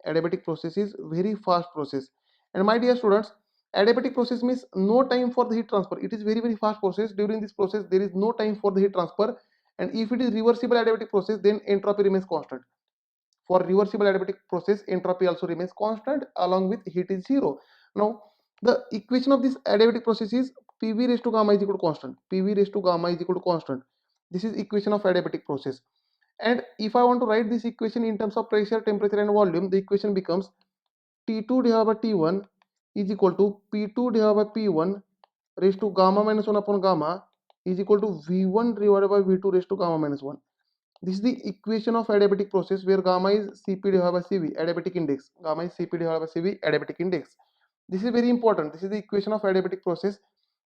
Adiabatic process is very fast process. And my dear students, adiabatic process means no time for the heat transfer. It is very fast process. During this process, there is no time for the heat transfer, and if it is reversible adiabatic process, then entropy remains constant. For reversible adiabatic process, entropy also remains constant, along with heat is zero. Now, the equation of this adiabatic process is PV raised to gamma is equal to constant. PV raised to gamma is equal to constant. This is equation of adiabatic process. And if I want to write this equation in terms of pressure, temperature and volume, the equation becomes T2 divided by T1 is equal to P2 divided by P1 raised to gamma minus 1 upon gamma is equal to V1 divided by V2 raised to gamma minus 1. This is the equation of adiabatic process, where gamma is Cp divided by Cv, adiabatic index. Gamma is Cp divided by Cv, adiabatic index. This is very important. This is the equation of adiabatic process.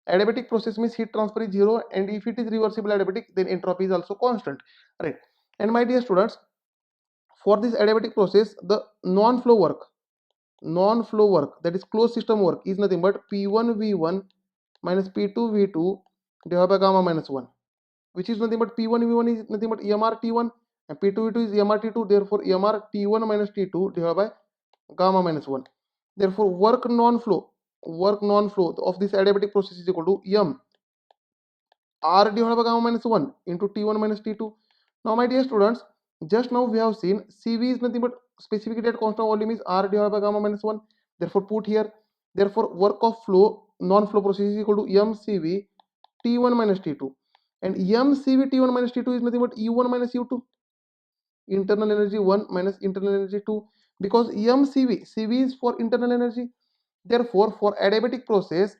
Adiabatic process means heat transfer is zero, and if it is reversible adiabatic, then entropy is also constant, right? And my dear students, for this adiabatic process, the non-flow work, that is closed system work, is nothing but P1 V1 minus P2 V2 divided by gamma minus 1, which is nothing but P1 V1 is nothing but MRT1 and P2 V2 is MRT2. Therefore, MRT1 minus T2 divided by gamma minus 1. Therefore, work non-flow of this adiabatic process is equal to M R divided by gamma minus 1 into T1 minus T2. Now, my dear students, just now we have seen Cv is nothing but specific heat at constant volume is R divided by gamma minus 1. Therefore, put here. Therefore, work of flow, non-flow process is equal to mCv T1 minus T2. And mCv T1 minus T2 is nothing but U1 minus U2. Internal energy 1 minus internal energy 2. Because Cv is for internal energy. Therefore, for adiabatic process,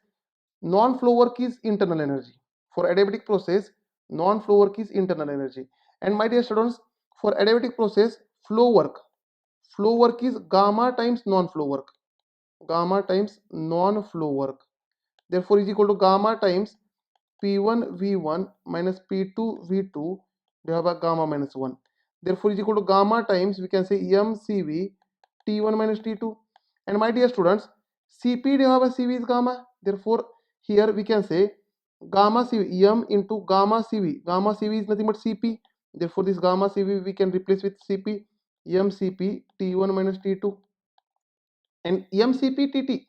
non-flow work is internal energy. For adiabatic process, non-flow work is internal energy. And my dear students, for adiabatic process, flow work is gamma times non-flow work. Gamma times non-flow work. Therefore, is equal to gamma times P1 V1 minus P2 V2 divided by gamma minus 1. Therefore, is equal to gamma times, we can say mCv T1 minus T2. And my dear students, Cp divided by Cv is gamma. Therefore, here we can say gamma Cv, m into gamma Cv. Gamma Cv is nothing but Cp. Therefore, this gamma Cv we can replace with Cp, mCp T1 minus T2. And mCp dt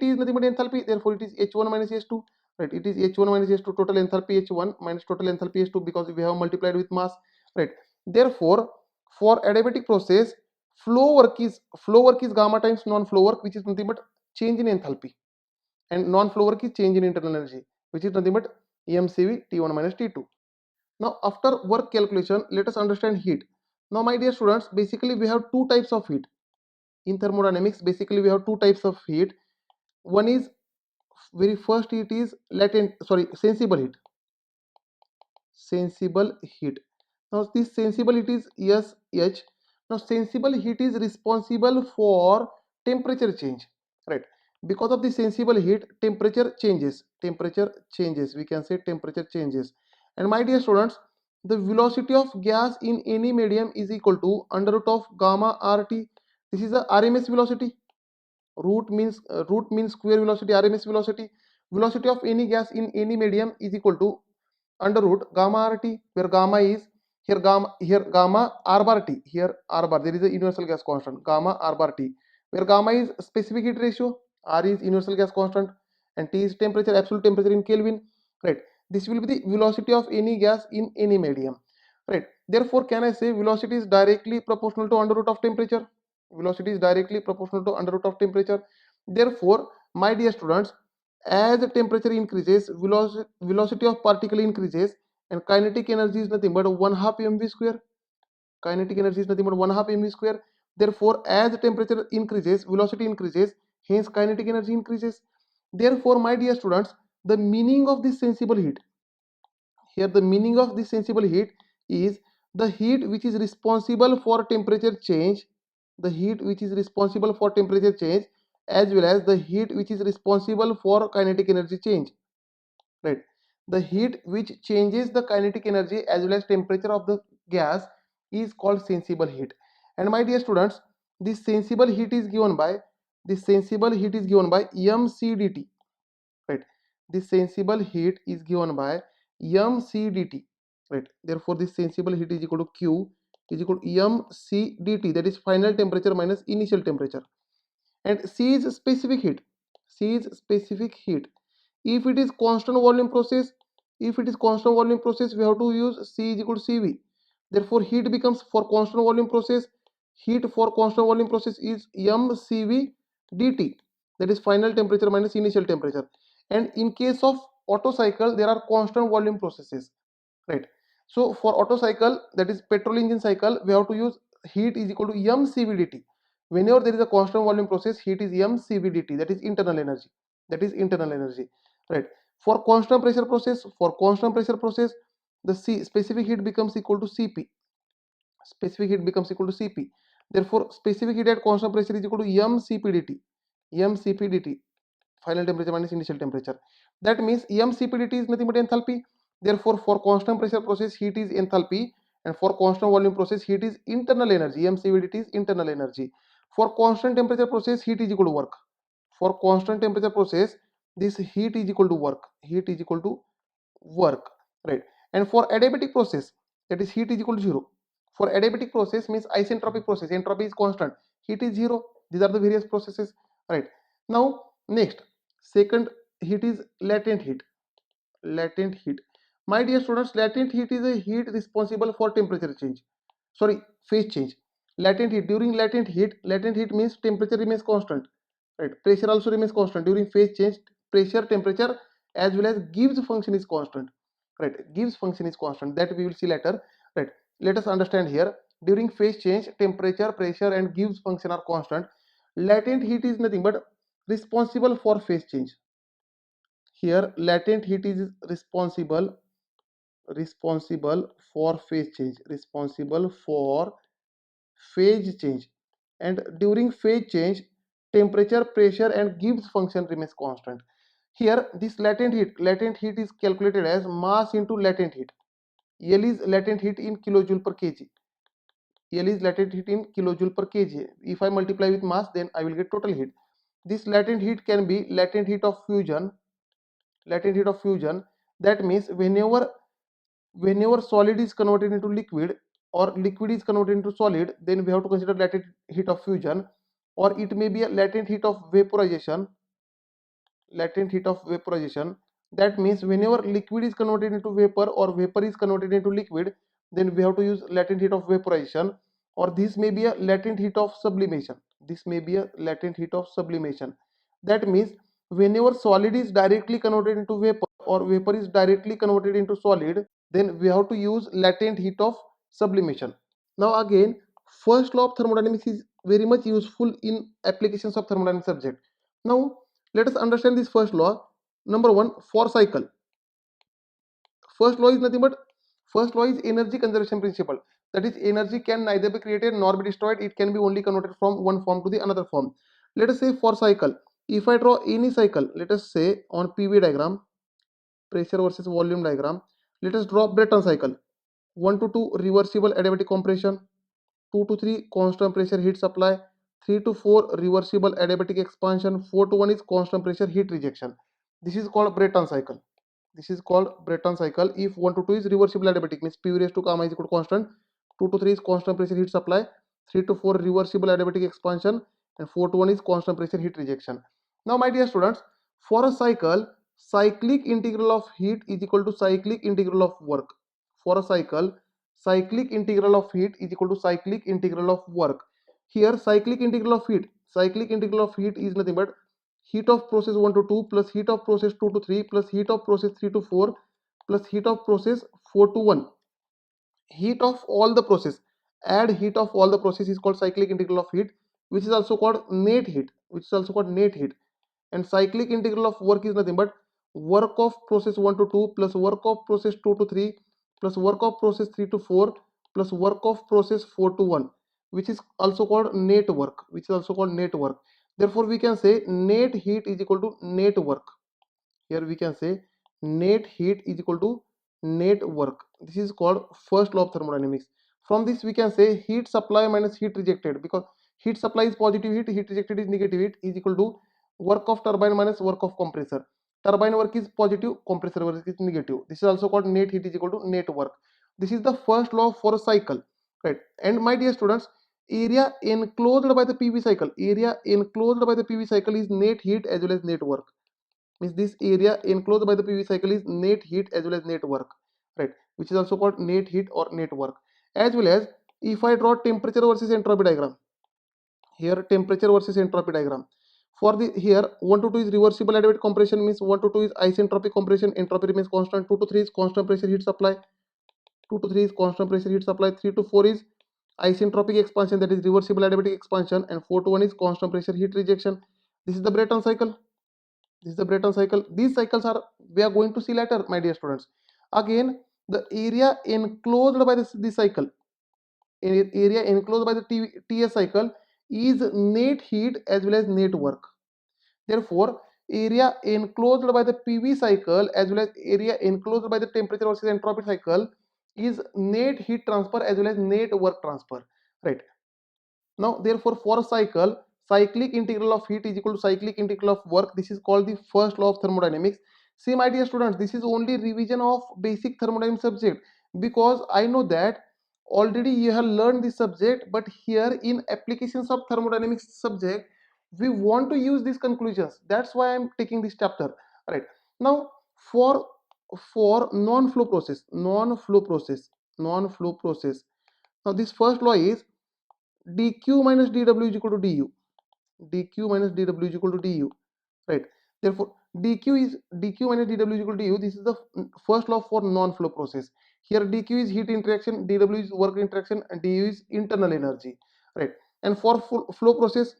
is nothing but enthalpy. Therefore, it is H1 minus H2. Right? It is H1 minus H2, total enthalpy H1 minus total enthalpy H2, because we have multiplied with mass. Right? Therefore, for adiabatic process, flow work is gamma times non-flow work, which is nothing but change in enthalpy, and non-flow work is change in internal energy, which is nothing but mCv T1 minus T2. Now, after work calculation, let us understand heat. Now, my dear students, basically we have two types of heat. In thermodynamics, basically we have two types of heat. One is, very first heat is sensible heat. sensible heat. Now this sensible heat is SH. Now sensible heat is responsible for temperature change, right? Because of the sensible heat, temperature changes. Temperature changes. We can say temperature changes. And my dear students, the velocity of gas in any medium is equal to under root of gamma RT. This is the RMS velocity. Root means square velocity. RMS velocity of any gas in any medium is equal to under root gamma RT, where gamma is here gamma r bar t, here r bar, there is a universal gas constant gamma r bar t, where gamma is specific heat ratio, r is universal gas constant, and t is temperature, absolute temperature in Kelvin, right? This will be the velocity of any gas in any medium, right? Therefore can I say velocity is directly proportional to under root of temperature? Velocity is directly proportional to under root of temperature. Therefore my dear students, as the temperature increases, velocity of particle increases, and kinetic energy is nothing but 1/2 mv square. Kinetic energy is nothing but 1/2 mv square. Therefore as the temperature increases, velocity increases, hence kinetic energy increases. Therefore my dear students, the meaning of this sensible heat, here the meaning of this sensible heat is the heat which is responsible for temperature change, the heat which is responsible for temperature change, as well as the heat which is responsible for kinetic energy change, right? The heat which changes the kinetic energy as well as temperature of the gas is called sensible heat. And my dear students, this sensible heat is given by mcdt, right? This sensible heat is given by mcdt, right? Therefore this sensible heat is equal to q is equal to mcdt, that is final temperature minus initial temperature. And c is specific heat. C is specific heat. If it is constant volume process, we have to use C is equal to CV. Therefore heat becomes, for constant volume process, heat for constant volume process is mcv dt, that is final temperature minus initial temperature. And in case of Otto cycle, there are constant volume processes, right? So for Otto cycle, that is petrol engine cycle, we have to use heat is equal to mcv dt. Whenever there is a constant volume process, heat is mcv dt, that is internal energy, right? For constant pressure process, the specific heat becomes equal to cp. Therefore specific heat at constant pressure is equal to mcp dt, final temperature minus initial temperature. That means mcp dt is nothing but enthalpy. Therefore for constant pressure process, heat is enthalpy, and for constant volume process, heat is internal energy. mcp dt is internal energy. For constant temperature process, heat is equal to work. For constant temperature process, this heat is equal to work, right? And for adiabatic process, that is heat is equal to 0. For adiabatic process means isentropic process, entropy is constant, heat is 0. These are the various processes, right? Now next, second heat is latent heat. My dear students, latent heat is a heat responsible for temperature change, sorry, phase change. Latent heat means temperature remains constant, right? Pressure also remains constant. During phase change, pressure, temperature as well as Gibbs function is constant, right? Gibbs function is constant, that we will see later, right? Let us understand here. During phase change, temperature, pressure and Gibbs function are constant. Latent heat is nothing but responsible for phase change. Here latent heat is responsible for phase change, and during phase change, temperature, pressure and Gibbs function remains constant. Here this latent heat is calculated as mass into latent heat. L is latent heat in kilojoule per kg. If I multiply with mass, then I will get total heat. This latent heat can be latent heat of fusion. That means whenever solid is converted into liquid or liquid is converted into solid, then we have to consider latent heat of fusion. Or it may be a latent heat of vaporization. That means whenever liquid is converted into vapor or vapor is converted into liquid, then we have to use latent heat of vaporization. Or this may be a latent heat of sublimation. That means whenever solid is directly converted into vapor or vapor is directly converted into solid, then we have to use latent heat of sublimation. Now again, first law of thermodynamics is very much useful in applications of thermodynamics subject. Now let us understand this first law. Number one, for cycle. First law is nothing but First law is energy conservation principle. That is, energy can neither be created nor be destroyed. It can be only converted from one form to the another form. Let us say for cycle, if I draw any cycle, let us say on PV diagram, pressure versus volume diagram, let us draw Brayton cycle. 1 to 2 reversible adiabatic compression, 2 to 3 constant pressure heat supply, 3 to 4 reversible adiabatic expansion, 4 to 1 is constant pressure heat rejection. This is called Brayton cycle. This is called Brayton cycle. If 1 to 2 is reversible adiabatic, means P raised to gamma is equal to constant, 2 to 3 is constant pressure heat supply, 3 to 4 reversible adiabatic expansion, and 4 to 1 is constant pressure heat rejection. Now my dear students, for a cycle, cyclic integral of heat is equal to cyclic integral of work. For a cycle, cyclic integral of heat is equal to cyclic integral of work. Here cyclic integral of heat is nothing but heat of process 1 to 2 plus heat of process 2 to 3 plus heat of process 3 to 4 plus heat of process 4 to 1. Heat of all the process, add heat of all the process is called cyclic integral of heat, which is also called net heat. And cyclic integral of work is nothing but work of process 1 to 2 plus work of process 2 to 3 plus work of process 3 to 4 plus work of process 4 to 1, which is also called net work. Therefore we can say net heat is equal to net work. Here we can say net heat is equal to net work. This is called first law of thermodynamics. From this we can say heat supply minus heat rejected, because heat supply is positive heat, heat rejected is negative heat, is equal to work of turbine minus work of compressor. Turbine work is positive, compressor work is negative. This is also called net heat is equal to net work. This is the first law for a cycle, right? And my dear students, area enclosed by the PV cycle is net heat as well as net work. Means this area enclosed by the PV cycle is net heat as well as net work, right? Which is also called net heat or net work. As well as if I draw temperature versus entropy diagram, here temperature versus entropy diagram. For the here 1 to 2 is reversible adiabatic compression, means 1 to 2 is isentropic compression, entropy remains constant. 2 to 3 is constant pressure heat supply, 2 to 3 is constant pressure heat supply. 3 to 4 is isentropic expansion, that is reversible adiabatic expansion, and 4 to 1 is constant pressure heat rejection. This is the Brayton cycle. These cycles are we are going to see later, my dear students. Again, the area enclosed by this cycle, area enclosed by the TS cycle is net heat as well as net work. Therefore, area enclosed by the PV cycle as well as area enclosed by the temperature versus entropy cycle is net heat transfer as well as net work transfer, right? Now, therefore, for a cycle, cyclic integral of heat is equal to cyclic integral of work. This is called the first law of thermodynamics. See, my dear students, this is only revision of basic thermodynamics subject, because I know that already you have learned this subject, but here in applications of thermodynamics subject, we want to use these conclusions. That's why I'm taking this chapter. Right now, for non-flow process, Now, this first law is dq minus dw is equal to du, right? Therefore dq minus dw is equal to du. This is the first law for non-flow process. Here dq is heat interaction, dw is work interaction, and du is internal energy, right? And for flow process,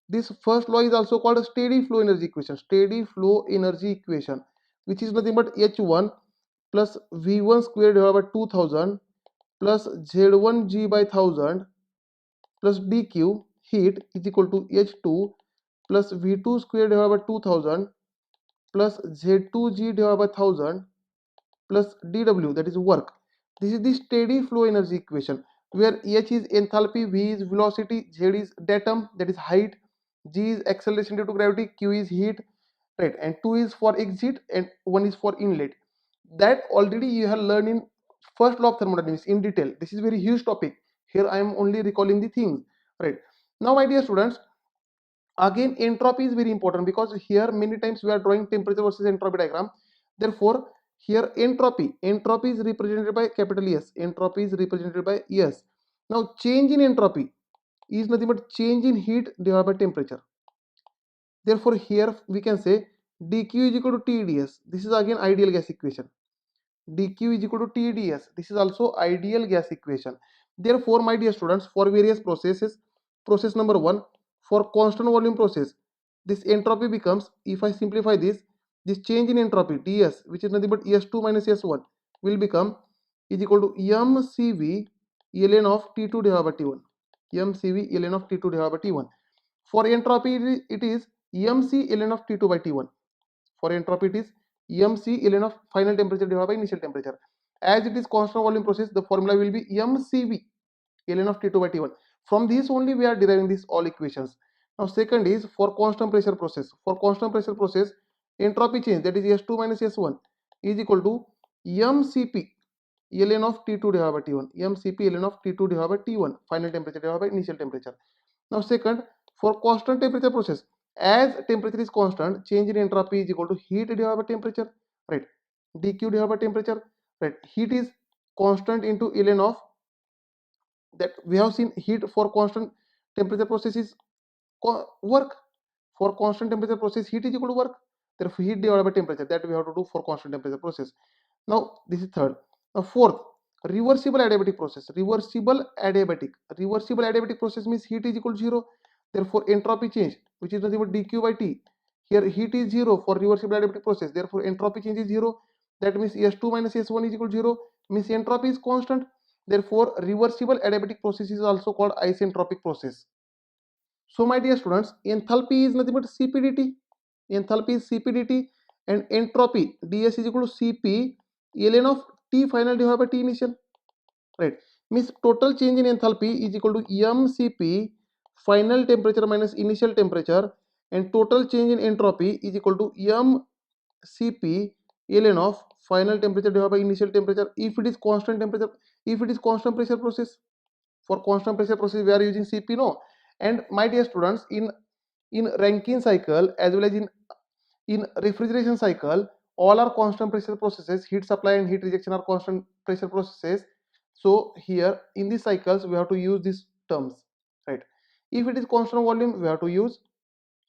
this first law is also called a steady flow energy equation, which is nothing but h1 plus v1 squared divided by 2000 plus Z1G by 1000 plus dq heat is equal to H2 plus V2 square divided by 2000 plus Z2G divided by 1000 plus dw, that is work. This is the steady flow energy equation, where H is enthalpy, V is velocity, Z is datum, that is height, G is acceleration due to gravity, Q is heat, right? And 2 is for exit and 1 is for inlet. That already you have learned in first law of thermodynamics in detail. This is very huge topic. Here I am only recalling the things, right? Now, my dear students, again entropy is very important, because here many times we are drawing temperature versus entropy diagram. Therefore, here entropy is represented by capital S. Entropy is represented by S. Now, change in entropy is nothing but change in heat divided by temperature. Therefore, here we can say dq is equal to TdS. This is again ideal gas equation. dq is equal to TdS. This is also ideal gas equation. Therefore, my dear students, for various processes, process number 1, for constant volume process, this entropy becomes, if I simplify this, this change in entropy ds, which is nothing but S2 minus S1, will become is equal to mCv ln of T2 divided by T1. mCv ln of T2 divided by T1. For entropy, it is mc ln of T2 by T1. For entropy, it is mc ln of final temperature divided by initial temperature. As it is constant volume process, the formula will be mCv ln of T2 by T1. From this only we are deriving these all equations. Now second is for constant pressure process. For constant pressure process, entropy change, that is S2 minus S1, is equal to mCp ln of T2 divided by T1. mCp ln of T2 divided by T1, final temperature divided by initial temperature. Now second, for constant temperature process, as temperature is constant, change in entropy is equal to heat divided by temperature, right? dq divided by temperature, right? Heat is constant into ln of, that we have seen heat for constant temperature process is work. For constant temperature process, heat is equal to work. Therefore, heat divided by temperature, that we have to do for constant temperature process. Now, this is third. Now, fourth, reversible adiabatic process. Reversible adiabatic process means heat is equal to 0. Therefore, entropy change, which is nothing but dq by t. Here, heat is 0 for reversible adiabatic process. Therefore, entropy change is 0. That means S2 minus S1 is equal to 0. Means entropy is constant. Therefore, reversible adiabatic process is also called isentropic process. So, my dear students, enthalpy is nothing but CPdt. Enthalpy is CPdt, and entropy ds is equal to Cp ln of T final divided by T initial. Right? Means total change in enthalpy is equal to mCp final temperature minus initial temperature, and total change in entropy is equal to mCp ln of final temperature divided by initial temperature if it is constant temperature, if it is constant pressure process. For constant pressure process we are using Cp, no. And my dear students, in Rankine cycle as well as in refrigeration cycle, all are constant pressure processes. Heat supply and heat rejection are constant pressure processes. So here in these cycles we have to use these terms, right? If it is constant volume, we have to use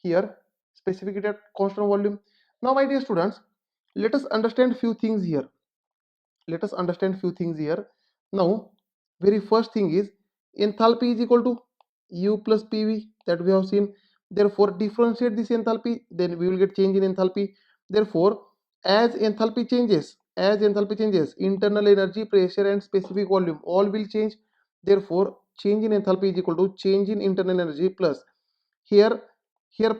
here specific at constant volume. Now my dear students, let us understand few things here. Now, very first thing is enthalpy is equal to U plus PV, that we have seen. Therefore, differentiate this enthalpy, then we will get change in enthalpy. Therefore, as enthalpy changes, internal energy, pressure and specific volume all will change. Therefore, change in enthalpy is equal to change in internal energy plus here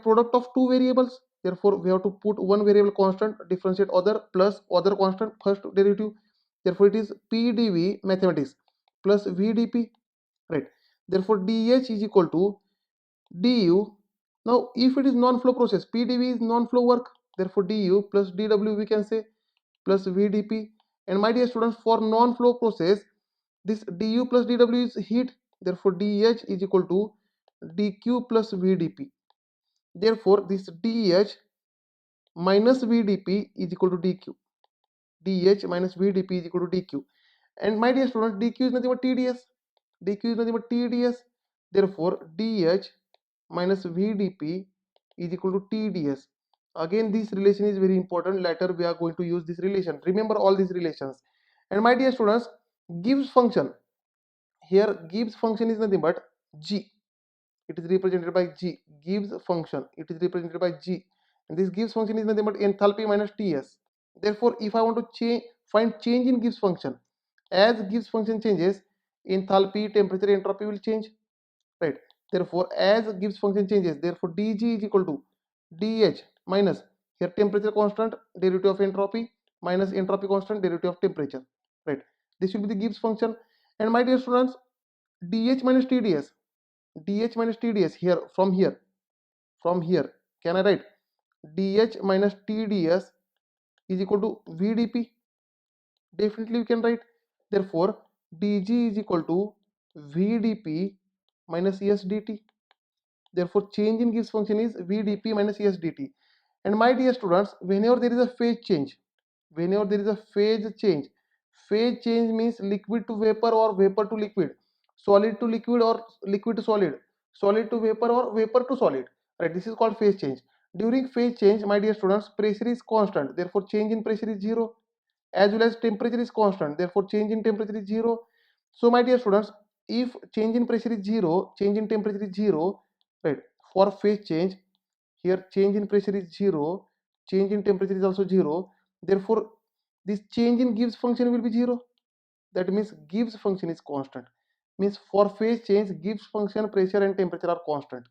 product of two variables. Therefore, we have to put one variable constant, differentiate other plus other constant, first derivative. Therefore, it is PdV mathematics plus VdP, right? Therefore, dH is equal to du. Now, if it is non-flow process, PdV is non-flow work. Therefore, du plus dW we can say plus VdP. And my dear students, for non-flow process, this du plus dW is heat. Therefore, dH is equal to dQ plus VdP. Therefore, this dH minus VdP is equal to dQ. dH minus VdP is equal to dQ. And my dear students, dQ is nothing but TdS. dQ is nothing but TdS. Therefore, dH minus VdP is equal to TdS. Again, this relation is very important. Later, we are going to use this relation. Remember all these relations. And my dear students, Gibbs function. Here, Gibbs function is nothing but G. It is represented by G. Gibbs function. It is represented by G. And this Gibbs function is nothing but enthalpy minus Ts. Therefore, if I want to find change in Gibbs function, as Gibbs function changes, enthalpy, temperature, entropy will change, right? Therefore, as Gibbs function changes, therefore dG is equal to dH minus here temperature constant, derivative of entropy, minus entropy constant, derivative of temperature, right? This will be the Gibbs function. And my dear students, dH minus TdS, here from here, can I write dH minus TdS is equal to VdP? Definitely we can write. Therefore, dG is equal to VdP minus ES dt. Therefore, change in Gibbs function is VdP minus ES dt. And my dear students, whenever there is a phase change, phase change means liquid to vapor or vapor to liquid, solid to liquid or liquid to solid, solid to vapor or vapor to solid, right? This is called phase change. During phase change, my dear students, pressure is constant, therefore change in pressure is 0, as well as temperature is constant, therefore change in temperature is 0. So my dear students, if change in pressure is 0, change in temperature is 0, right? For phase change, here change in pressure is 0, change in temperature is also 0. Therefore, this change in Gibbs function will be 0. That means Gibbs function is constant. Means for phase change, Gibbs function, pressure and temperature are constant.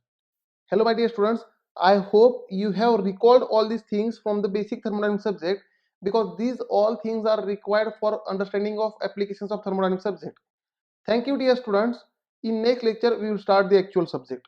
Hello my dear students, I hope you have recalled all these things from the basic thermodynamics subject, because these all things are required for understanding of applications of thermodynamics subject. Thank you dear students. In next lecture we will start the actual subject.